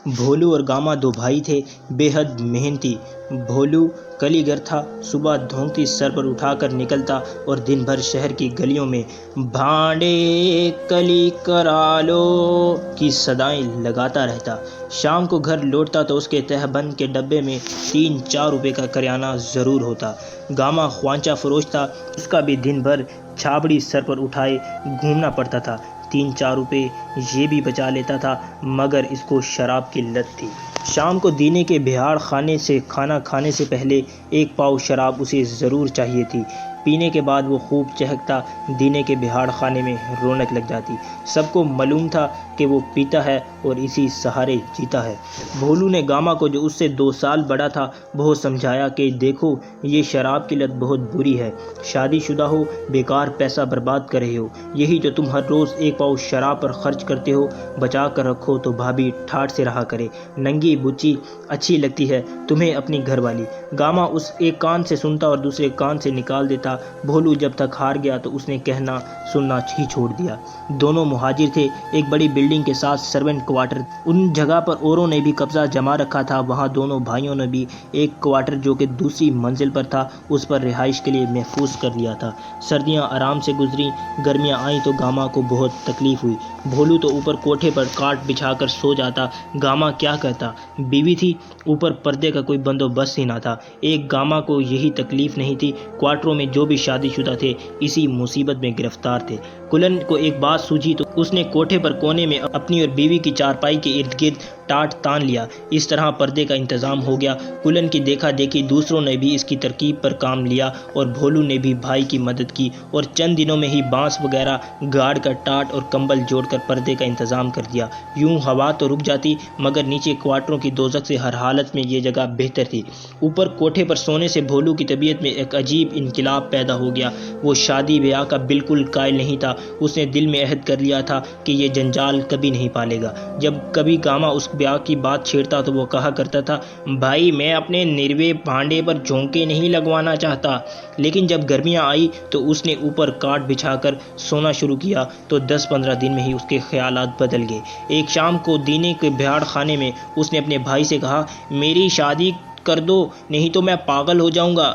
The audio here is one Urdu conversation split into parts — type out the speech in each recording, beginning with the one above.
بھولو اور گاما دو بھائی تھے، بے حد محنتی۔ بھولو کلی گر تھا، صبح دھونکتی سر پر اٹھا کر نکلتا اور دن بھر شہر کی گلیوں میں بھانڈے کلی کرالو کی صدائیں لگاتا رہتا۔ شام کو گھر لوٹتا تو اس کے تہہ بند کے ڈبے میں 3-4 روپے کا کریانہ ضرور ہوتا۔ گاما خوانچہ فروش تھا، اس کا بھی دن بھر چھابڑی سر پر اٹھائے گھومنا پڑتا تھا۔ 3-4 روپے یہ بھی بچا لیتا تھا، مگر اس کو شراب کی لت تھی۔ شام کو دینے کے بہاڑ خانے سے کھانا کھانے سے پہلے 1 پاؤ شراب اسے ضرور چاہیے تھی۔ پینے کے بعد وہ خوب چہکتا، دینے کے بہاڑ خانے میں رونق لگ جاتی۔ سب کو معلوم تھا کہ وہ پیتا ہے اور اسی سہارے جیتا ہے۔ بھولو نے گاما کو، جو اس سے 2 سال بڑا تھا، بہت سمجھایا کہ دیکھو یہ شراب کی لت بہت بری ہے، شادی شدہ ہو، بیکار پیسہ برباد کر رہے ہو، یہی جو تم ہر روز 1 پاؤ شراب پر خرچ کرتے ہو، بچا کر رکھو تو بھابھی ٹھاٹھ سے رہا کرے، ننگی بچی اچھی لگتی ہے تمہیں اپنی گھر والی۔ گاما اس ایک کان سے سنتا اور دوسرے کان سے نکال دیتا۔ بھولو جب تک ہار گیا تو اس نے کہنا سننا ہی چھوڑ دیا۔ دونوں مہاجر تھے، ایک بڑی بلڈنگ کے ساتھ سرونٹ کوارٹر، ان جگہ پر اوروں نے بھی قبضہ جما رکھا تھا، وہاں دونوں بھائیوں نے بھی ایک کوارٹر جو کہ دوسری منزل پر تھا، اس پر رہائش کے لیے محفوظ کر لیا تھا۔ سردیاں آرام سے گزریں، گرمیاں آئیں تو گاما کو بہت تکلیف ہوئی۔ بھولو تو اوپر کوٹھے پر کاٹ بچھا کر سو جاتا، گاما کیا کہتا، بیوی تھی، اوپر پردے کا کوئی بندوبست ہی نہ تھا۔ ایک گاما کو یہی تکلیف نہیں تھی، کوارٹروں میں جو بھی شادی شدہ تھے اسی مصیبت میں گرفتار تھے۔ کلن کو ایک بات سوجھی تو اس نے کوٹھے پر کونے میں اپنی اور بیوی کی چارپائی کے ارد گرد ٹاٹ تان لیا، اس طرح پردے کا انتظام ہو گیا۔ کلن کی دیکھا دیکھی دوسروں نے بھی اس کی ترکیب پر کام لیا اور بھولو نے بھی بھائی کی مدد کی اور چند دنوں میں ہی بانس وغیرہ گاڑ کر ٹاٹ اور کمبل جوڑ کر پردے کا انتظام کر دیا۔ یوں ہوا تو رک جاتی، مگر نیچے کوارٹروں کی دوزخ سے ہر حالت میں یہ جگہ بہتر تھی۔ اوپر کوٹھے پر سونے سے بھولو کی طبیعت میں ایک عجیب انقلاب پیدا ہو گیا۔ وہ شادی بیاہ کا بالکل قائل نہیں تھا، اس نے دل میں عہد کر لیا تھا کہ یہ جنجال کبھی نہیں پالے گا۔ جب کبھی گاما اس بیاہ کی بات چھیڑتا تو وہ کہا کرتا تھا، بھائی میں اپنے نروے بھانڈے پر جھونکے نہیں لگوانا چاہتا۔ لیکن جب گرمیاں آئی تو اس نے اوپر کاٹ بچھا کر سونا شروع کیا تو 10-15 دن میں ہی اس کے خیالات بدل گئے۔ ایک شام کو دینے کے بہاڑ خانے میں اس نے اپنے بھائی سے کہا، میری شادی کر دو نہیں تو میں پاگل ہو جاؤں گا۔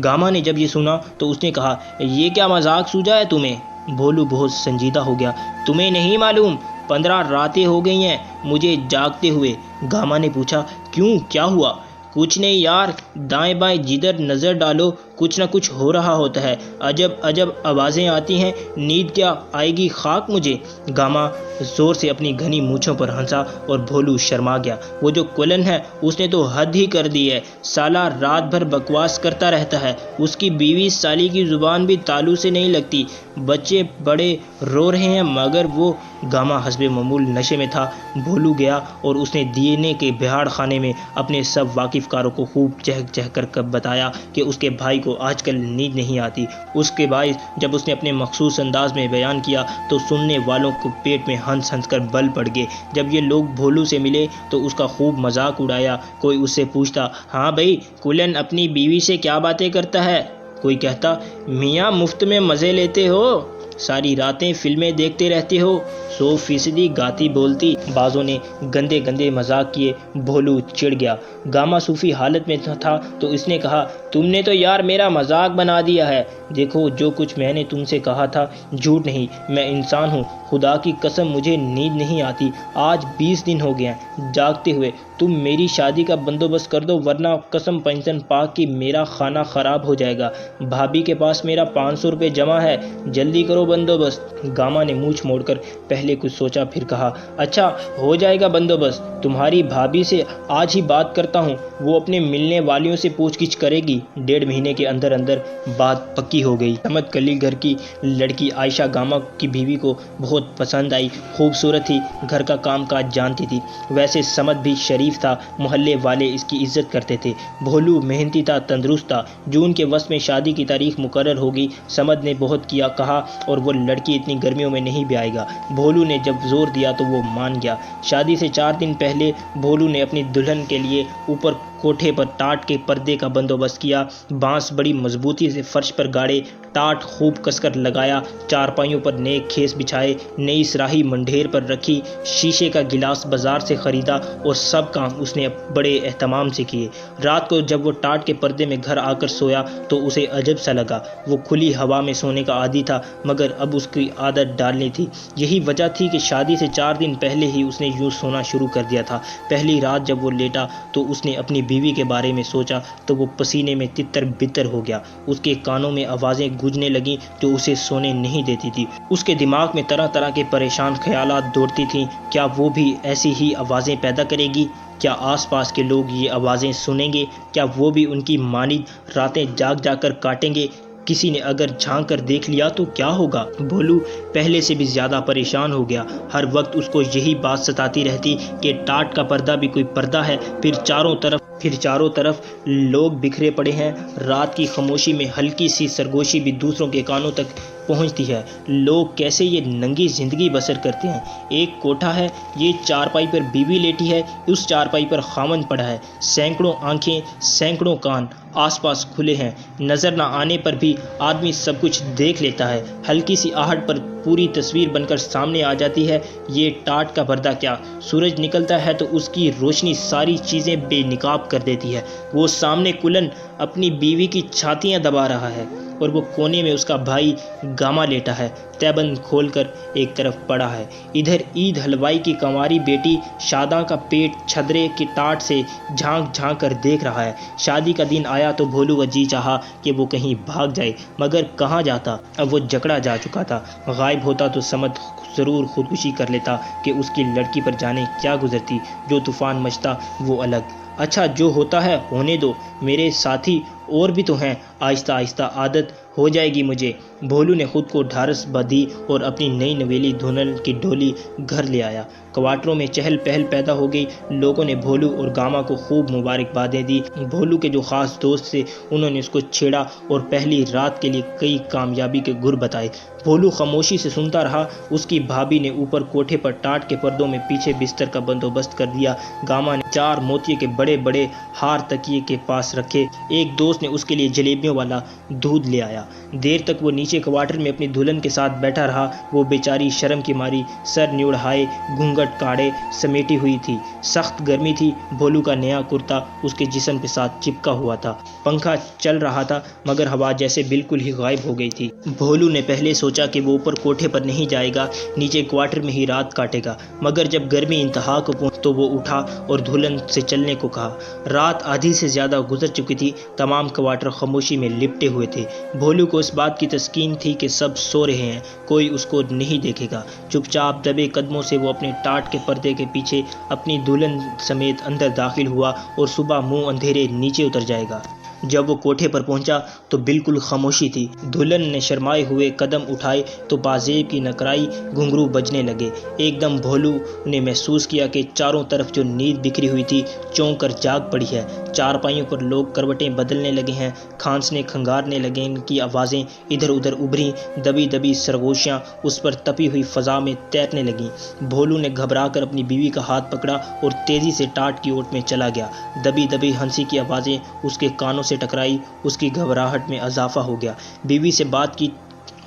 گاما نے جب یہ سنا تو اس نے کہا، یہ کیا مذاق سوجا ہے تمہیں؟ بھولو بہت سنجیدہ ہو گیا، تمہیں نہیں معلوم 15 راتیں ہو گئی ہیں مجھے جاگتے ہوئے۔ گاما نے پوچھا، کیوں کیا ہوا؟ کچھ نہیں یار، دائیں بائیں جدھر نظر ڈالو کچھ نہ کچھ ہو رہا ہوتا ہے، عجب عجب آوازیں آتی ہیں، نیند کیا آئے گی خاک مجھے۔ گاما زور سے اپنی گھنی مونچھوں پر ہنسا اور بھولو شرما گیا۔ وہ جو کلن ہے اس نے تو حد ہی کر دی ہے، سالہ رات بھر بکواس کرتا رہتا ہے، اس کی بیوی سالی کی زبان بھی تالو سے نہیں لگتی، بچے بڑے رو رہے ہیں مگر وہ۔ گاما حسب معمول نشے میں تھا۔ بھولو گیا اور اس نے دینے کے بہاڑ خانے میں اپنے سب واقف کاروں کو خوب چہک چہک کر بتایا کہ اس کے بھائی کو آج کل نیند نہیں آتی۔ اس کے باعث جب اس نے اپنے مخصوص انداز میں بیان کیا تو سننے والوں کو پیٹ میں ہنس ہنس کر بل پڑ گئے۔ جب یہ لوگ بھولو سے ملے تو اس کا خوب مذاق اڑایا۔ کوئی اس سے پوچھتا، ہاں بھائی کلن اپنی بیوی سے کیا باتیں کرتا ہے؟ کوئی کہتا، میاں مفت میں مزے لیتے ہو، ساری راتیں فلمیں دیکھتے رہتے ہو، 100% گاتی بولتی۔ بعضوں نے گندے گندے مذاق کیے۔ بھولو چڑ گیا۔ گاما صوفی حالت میں تھا تو اس نے کہا، تم نے تو یار میرا مذاق بنا دیا ہے، دیکھو جو کچھ میں نے تم سے کہا تھا جھوٹ نہیں، میں انسان ہوں، خدا کی قسم مجھے نیند نہیں آتی، آج 20 دن ہو گئے ہیں جاگتے ہوئے، تم میری شادی کا بندوبست کر دو ورنہ قسم پنجتن پاک کی میرا کھانا خراب ہو جائے گا، بھابھی کے پاس میرا 500 روپے جمع ہے، جلدی کرو بندوبست۔ گاما نے مونچھ موڑ کر پہلے کچھ سوچا پھر کہا، اچھا ہو جائے گا بندوبست، تمہاری بھابھی سے آج ہی بات کرتا ہوں، وہ اپنے ملنے والیوں سے پوچھ گچھ کرے گی۔ 1.5 مہینے کے اندر اندر بات پکی ہو گئی۔ سمت کلی گھر کی لڑکی عائشہ گاما کی بیوی کو بہت پسند آئی، خوبصورت تھی، گھر کا کام کاج جانتی تھی، ویسے سمت بھی شریف تھا، محلے والے اس کی عزت کرتے تھے۔ بھولو محنتی تھا، تندرست تھا۔ جون کے وسط میں شادی کی تاریخ مقرر ہوگی۔ سمت نے بہت کیا کہا اور وہ لڑکی اتنی گرمیوں میں نہیں بھی آئے گا۔ بھولو نے جب زور دیا تو وہ مان گیا۔ شادی سے 4 دن پہلے بھولو نے اپنی دلہن کے لیے اوپر کوٹھے پر ٹاٹ کے پردے کا بندوبست کیا، بانس بڑی مضبوطی سے فرش پر گاڑے، ٹاٹ خوب کس کر لگایا، چارپائیوں پر نیک کھیس بچھائے، نئی سراہی منڈھیر پر رکھی، شیشے کا گلاس بازار سے خریدا اور سب کام اس نے بڑے اہتمام سے کیے۔ رات کو جب وہ ٹاٹ کے پردے میں گھر آ کر سویا تو اسے عجب سا لگا۔ وہ کھلی ہوا میں سونے کا عادی تھا، مگر اب اس کی عادت ڈالنی تھی۔ یہی وجہ تھی کہ شادی سے 4 دن پہلے ہی اس نے یوں سونا شروع کر دیا تھا۔ پہلی رات جب وہ لیٹا تو اس نے اپنی بیوی کے بارے میں سوچا تو وہ پسینے میں تتر بتر ہو گیا۔ اس کے کانوں میں آوازیں گونجنے لگیں جو اسے سونے نہیں دیتی تھی۔ اس کے دماغ میں طرح طرح کے پریشان خیالات دوڑتی تھیں۔ کیا وہ بھی ایسی ہی آوازیں پیدا کرے گی؟ کیا آس پاس کے لوگ یہ آوازیں سنیں گے؟ کیا وہ بھی ان کی مانند راتیں جاگ جا کر کاٹیں گے؟ کسی نے اگر جھانک کر دیکھ لیا تو کیا ہوگا؟ بھولو پہلے سے بھی زیادہ پریشان ہو گیا۔ ہر وقت اس کو یہی بات ستاتی رہتی کہ ٹاٹ کا پردہ بھی کوئی پردہ ہے، پھر چاروں طرف لوگ بکھرے پڑے ہیں۔ رات کی خاموشی میں ہلکی سی سرگوشی بھی دوسروں کے کانوں تک پہنچتی ہے۔ لوگ کیسے یہ ننگی زندگی بسر کرتے ہیں؟ ایک کوٹھا ہے، یہ چارپائی پر بیوی لیٹی ہے، اس چارپائی پر خاوند پڑا ہے، سینکڑوں آنکھیں، سینکڑوں کان آس پاس کھلے ہیں، نظر نہ آنے پر بھی آدمی سب کچھ دیکھ لیتا ہے، ہلکی سی آہٹ پر پوری تصویر بن کر سامنے آ جاتی ہے۔ یہ ٹاٹ کا پردہ کیا، سورج نکلتا ہے تو اس کی روشنی ساری چیزیں بے نقاب کر دیتی ہے۔ وہ سامنے کلن اپنی بیوی کی چھاتیاں دبا رہا ہے اور وہ کونے میں اس کا بھائی گاما لیٹا ہے، تہبند کھول کر ایک طرف پڑا ہے۔ ادھر عید حلوائی کی کنواری بیٹی شاداں کا پیٹ چھدرے کی ٹاٹ سے جھانک جھانک کر دیکھ رہا ہے۔ شادی کا دن آیا تو بھولو کا جی چاہا کہ وہ کہیں بھاگ جائے، مگر کہاں جاتا؟ اب وہ جکڑا جا چکا تھا۔ غائب ہوتا تو سمت ضرور خودکشی کر لیتا کہ اس کی لڑکی پر جانے کیا گزرتی، جو طوفان مچتا وہ الگ۔ اچھا جو ہوتا ہے ہونے دو، میرے ساتھی اور بھی تو ہیں، آہستہ آہستہ عادت ہو جائے گی مجھے۔ بھولو نے خود کو ڈھارس دی اور اپنی نئی نویلی دھنل کی ڈولی گھر لے آیا۔ کوارٹروں میں چہل پہل پیدا ہو گئی۔ لوگوں نے بھولو اور گاما کو خوب مبارکبادیں دی۔ بھولو کے جو خاص دوست تھے انہوں نے اس کو چھیڑا اور پہلی رات کے لیے کئی کامیابی کے گر بتائے۔ بھولو خاموشی سے سنتا رہا۔ اس کی بھابھی نے اوپر کوٹھے پر ٹاٹ کے پردوں میں پیچھے بستر کا بندوبست کر دیا۔ گاما نے 4 موتیے کے بڑے بڑے ہار تکیے کے پاس رکھے۔ ایک دوست نے اس کے لیے جلیبیوں والا دودھ لے آیا۔ دیر تک وہ نیچے کوارٹر میں اپنی دلہن کے ساتھ بیٹھا رہا۔ وہ بیچاری شرم کی ماری سر نیوڑھائے گھونگھٹ کاڑے سمیٹی ہوئی تھی۔ سخت گرمی تھی۔ بھولو کا نیا کرتا اس کے جسم کے ساتھ چپکا ہوا تھا۔ پنکھا چل رہا تھا مگر ہوا جیسے بالکل ہی غائب ہو گئی تھی۔ بھولو نے پہلے سوچا کہ وہ اوپر کوٹھے پر نہیں جائے گا، نیچے کوارٹر میں ہی رات کاٹے گا، مگر جب گرمی انتہا کو پہنچی تو وہ اٹھا اور دلہن سے چلنے کو کہا۔ رات آدھی سے زیادہ گزر چکی تھی۔ تمام کوارٹر خاموشی میں لپٹے ہوئے تھے۔ بھولو کو اس بات کی تسکین تھی کہ سب سو رہے ہیں، کوئی اس کو نہیں دیکھے گا۔ چپ چاپ دبے قدموں سے وہ اپنے ٹاٹ کے پردے کے پیچھے اپنی دلہن سمیت اندر داخل ہوا اور صبح منہ اندھیرے نیچے اتر جائے گا۔ جب وہ کوٹھے پر پہنچا تو بالکل خاموشی تھی۔ دلہن نے شرمائے ہوئے قدم اٹھائے تو بازیب کی نکرائی گھنگرو بجنے لگے۔ ایک دم بھولو نے محسوس کیا کہ چاروں طرف جو نیند بکھری ہوئی تھی چونک کر جاگ پڑی ہے۔ چارپائیوں پر لوگ کروٹیں بدلنے لگے ہیں، کھانسنے کھنگارنے لگے، ان کی آوازیں ادھر ادھر ابھریں، دبی دبی سرگوشیاں اس پر تپی ہوئی فضا میں تیرنے لگیں۔ بھولو نے گھبرا کر اپنی بیوی کا ہاتھ پکڑا اور تیزی سے ٹاٹ کی اوٹ میں چلا گیا۔ دبی دبی ہنسی کی آوازیں اس کے کانوں سے ٹکرائی۔ اس کی گھبراہٹ میں اضافہ ہو گیا۔ بیوی سے بات کی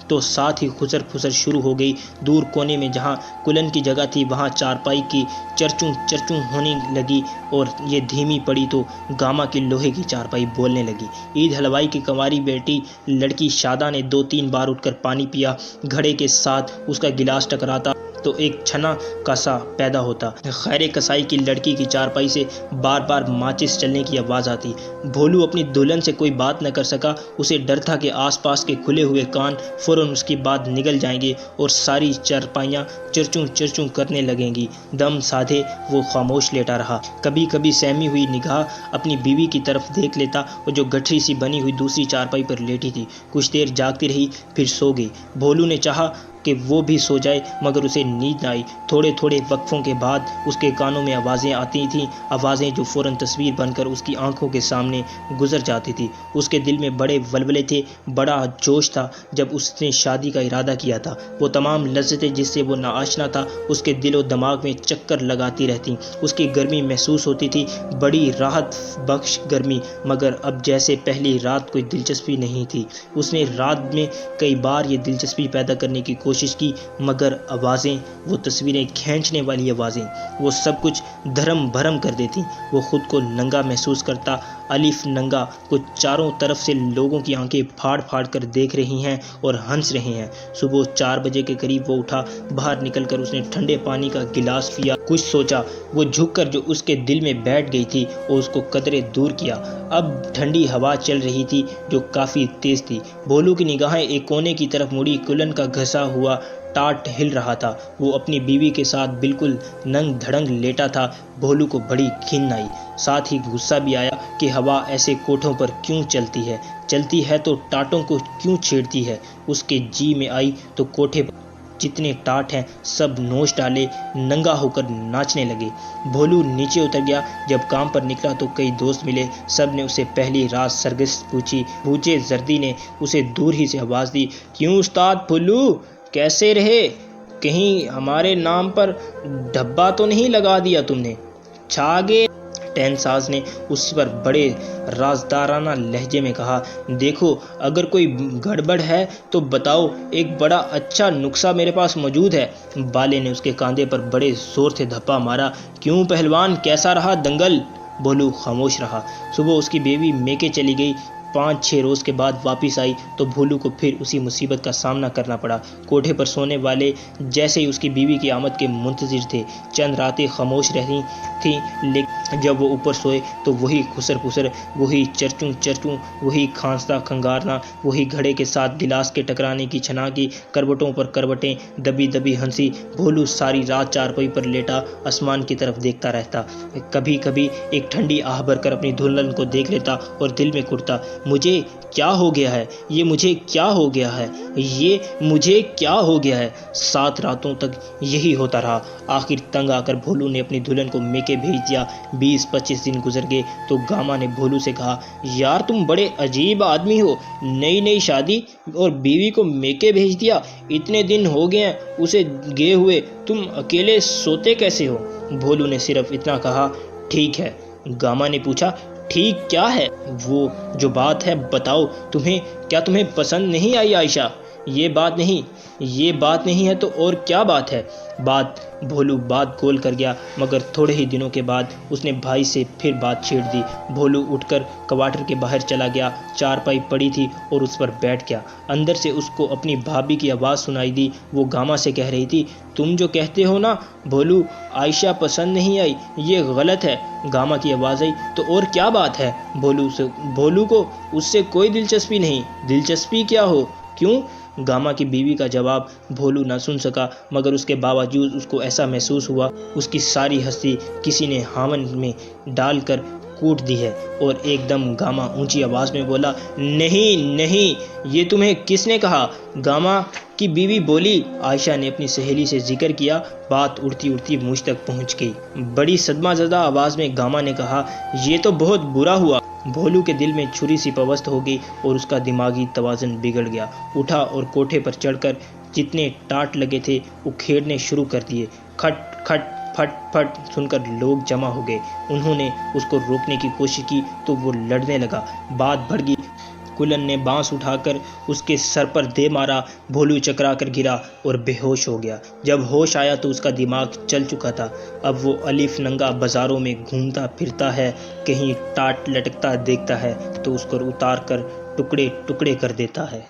تو ساتھ ہی خسر پھسر شروع ہو گئی۔ دور کونے میں جہاں کلن کی جگہ تھی وہاں چارپائی کی چرچوں چرچوں ہونے لگی اور یہ دھیمی پڑی تو گاما کی لوہے کی چارپائی بولنے لگی۔ عید حلوائی کی کنواری بیٹی لڑکی شاداں نے 2-3 بار اٹھ کر پانی پیا۔ گھڑے کے ساتھ اس کا گلاس ٹکراتا تو ایک چھنا کا سا پیدا ہوتا۔ خیر کسائی کی لڑکی کی چارپائی سے بار بار ماچس چلنے کی آواز آتی۔ بھولو اپنی دلہن سے کوئی بات نہ کر سکا۔ اسے ڈر تھا کہ آس پاس کے کھلے ہوئے کان فوراً اس کی بات نگل جائیں گے اور ساری چارپائیاں چرچوں چرچوں کرنے لگیں گی۔ دم سادھے وہ خاموش لیٹا رہا۔ کبھی کبھی سہمی ہوئی نگاہ اپنی بیوی کی طرف دیکھ لیتا اور جو گٹھری سی بنی ہوئی دوسری چارپائی پر لیٹی تھی۔ کچھ دیر جاگتی رہی پھر سو گئی۔ بھولو نے چاہا کہ وہ بھی سو جائے مگر اسے نیند نہ آئی۔ تھوڑے تھوڑے وقفوں کے بعد اس کے کانوں میں آوازیں آتی تھیں، آوازیں جو فوراً تصویر بن کر اس کی آنکھوں کے سامنے گزر جاتی تھی۔ اس کے دل میں بڑے ولولے تھے، بڑا جوش تھا جب اس نے شادی کا ارادہ کیا تھا۔ وہ تمام لذتیں جس سے وہ ناآشنا تھا اس کے دل و دماغ میں چکر لگاتی رہتیں۔ اس کی گرمی محسوس ہوتی تھی، بڑی راحت بخش گرمی، مگر اب جیسے پہلی رات کوئی دلچسپی نہیں تھی۔ اس نے رات میں کئی بار یہ دلچسپی پیدا کرنے کی کوشش کی مگر آوازیں، وہ تصویریں کھینچنے والی آوازیں، وہ سب کچھ دھرم بھرم کر دیتی۔ وہ خود کو ننگا محسوس کرتا، الف ننگا، کچھ چاروں طرف سے لوگوں کی آنکھیں پھاڑ پھاڑ کر دیکھ رہی ہیں اور ہنس رہے ہیں۔ صبح 4 بجے کے قریب وہ اٹھا، باہر نکل کر اس نے ٹھنڈے پانی کا گلاس پیا، کچھ سوچا۔ وہ جھک کر جو اس کے دل میں بیٹھ گئی تھی اور اس کو قدرے دور کیا۔ اب ٹھنڈی ہوا چل رہی تھی جو کافی تیز تھی۔ بھولو کی نگاہیں ایک کونے کی طرف مڑی، کلن کا گھسا ہوا ٹاٹ ہل رہا تھا۔ وہ اپنی بیوی کے ساتھ بالکل ننگ دھڑنگ لیٹا تھا۔ بھولو کو بڑی گھن آئی، ساتھ ہی غصہ بھی آیا کہ ہوا ایسے کوٹھوں پر کیوں چلتی ہے تو ٹاٹوں کو کیوں چھیڑتی ہے۔ اس کے جی میں آئی تو کوٹھے پر جتنے ٹاٹ ہیں سب نوچ ڈالے، ننگا ہو کر ناچنے لگے۔ بھولو نیچے اتر گیا۔ جب کام پر نکلا تو کئی دوست ملے، سب نے اسے پہلی رات سرگس پوچھی۔ بھوچے زردی نے اسے دور ہی سے آواز دی، کیوں استاد پھلو، کیسے رہے؟ کہیں ہمارے نام پر ڈھبہ تو نہیں لگا دیا تم نے؟ چھاگے ٹین ساز نے اس پر بڑے رازدارانہ لہجے میں کہا، دیکھو اگر کوئی گڑبڑ ہے تو بتاؤ، ایک بڑا اچھا نسخہ میرے پاس موجود ہے۔ بالے نے اس کے کاندھے پر بڑے زور سے دھپا مارا، کیوں پہلوان، کیسا رہا دنگل؟ بھولو خاموش رہا۔ صبح اس کی بیوی میکے چلی گئی۔ 5-6 روز کے بعد واپس آئی تو بھولو کو پھر اسی مصیبت کا سامنا کرنا پڑا۔ کوٹھے پر سونے والے جیسے ہی اس کی بیوی کی آمد کے منتظر تھے۔ چند راتیں خاموش رہی تھیں لیکن جب وہ اوپر سوئے تو وہی خسر پسر، وہی چرچوں، وہی کھانستا کھنگارنا، وہی گھڑے کے ساتھ گلاس کے ٹکرانے کی چھناکی، کروٹوں پر کروٹیں، دبی دبی ہنسی۔ بھولو ساری رات چارپائی پر لیٹا آسمان کی طرف دیکھتا رہتا۔ کبھی کبھی ایک ٹھنڈی آہ بھر کر اپنی دلہن کو دیکھ لیتا اور دل میں کڑتا، مجھے کیا ہو گیا ہے، یہ مجھے کیا ہو گیا ہے، یہ مجھے کیا ہو گیا ہے۔ 7 راتوں تک یہی ہوتا رہا۔ آخر تنگ آ کر بھولو نے اپنی دلہن کو میکے بھیج دیا۔ 20-25 دن گزر گئے تو گاما نے بھولو سے کہا، یار تم بڑے عجیب آدمی ہو، نئی شادی اور بیوی کو میکے بھیج دیا، اتنے دن ہو گئے ہیں اسے گئے ہوئے، تم اکیلے سوتے کیسے ہو؟ بھولو نے صرف اتنا کہا، ٹھیک ہے۔ گاما نے پوچھا، ٹھیک کیا ہے؟ وہ جو بات ہے بتاؤ، تمہیں پسند نہیں آئی عائشہ؟ یہ بات نہیں ہے تو اور کیا بات ہے؟ بھولو بات گول کر گیا مگر تھوڑے ہی دنوں کے بعد اس نے بھائی سے پھر بات چھیڑ دی۔ بھولو اٹھ کر کوارٹر کے باہر چلا گیا، چارپائی پڑی تھی اور اس پر بیٹھ گیا۔ اندر سے اس کو اپنی بھابھی کی آواز سنائی دی، وہ گاما سے کہہ رہی تھی، تم جو کہتے ہو نا بھولو عائشہ پسند نہیں آئی، یہ غلط ہے۔ گاما کی آواز آئی، تو اور کیا بات ہے؟ بھولو کو اس سے کوئی دلچسپی نہیں۔ دلچسپی کیا ہو؟ کیوں؟ گاما کی بیوی کا جواب بھولو نہ سن سکا مگر اس کے باوجود اس کو ایسا محسوس ہوا اس کی ساری ہستی کسی نے ہاون میں ڈال کر کوٹ دی ہے۔ اور ایک دم گاما اونچی آواز میں بولا، نہیں، یہ تمہیں کس نے کہا؟ گاما کی بیوی بولی۔ عائشہ نے اپنی سہیلی سے ذکر کیا، بات اڑتی مجھ تک پہنچ گئی۔ بڑی صدمہ زدہ آواز میں گاما نے کہا، یہ تو بہت برا ہوا۔ بھولو کے دل میں چھری سی پیوست ہو گئی اور اس کا دماغی توازن بگڑ گیا۔ اٹھا اور کوٹھے پر چڑھ کر جتنے ٹاٹ لگے تھے اکھیڑنے شروع کر دیے۔ کھٹ کھٹ پھٹ پھٹ سن کر لوگ جمع ہو گئے۔ انہوں نے اس کو روکنے کی کوشش کی تو وہ لڑنے لگا۔ بات بڑھ گئی۔ کلن نے بانس اٹھا کر اس کے سر پر دے مارا۔ بھولو چکرا کر گرا اور بے ہوش ہو گیا۔ جب ہوش آیا تو اس کا دماغ چل چکا تھا۔ اب وہ الف ننگا بازاروں میں گھومتا پھرتا ہے، کہیں ٹاٹ لٹکتا دیکھتا ہے تو اس کو اتار کر ٹکڑے ٹکڑے کر دیتا ہے۔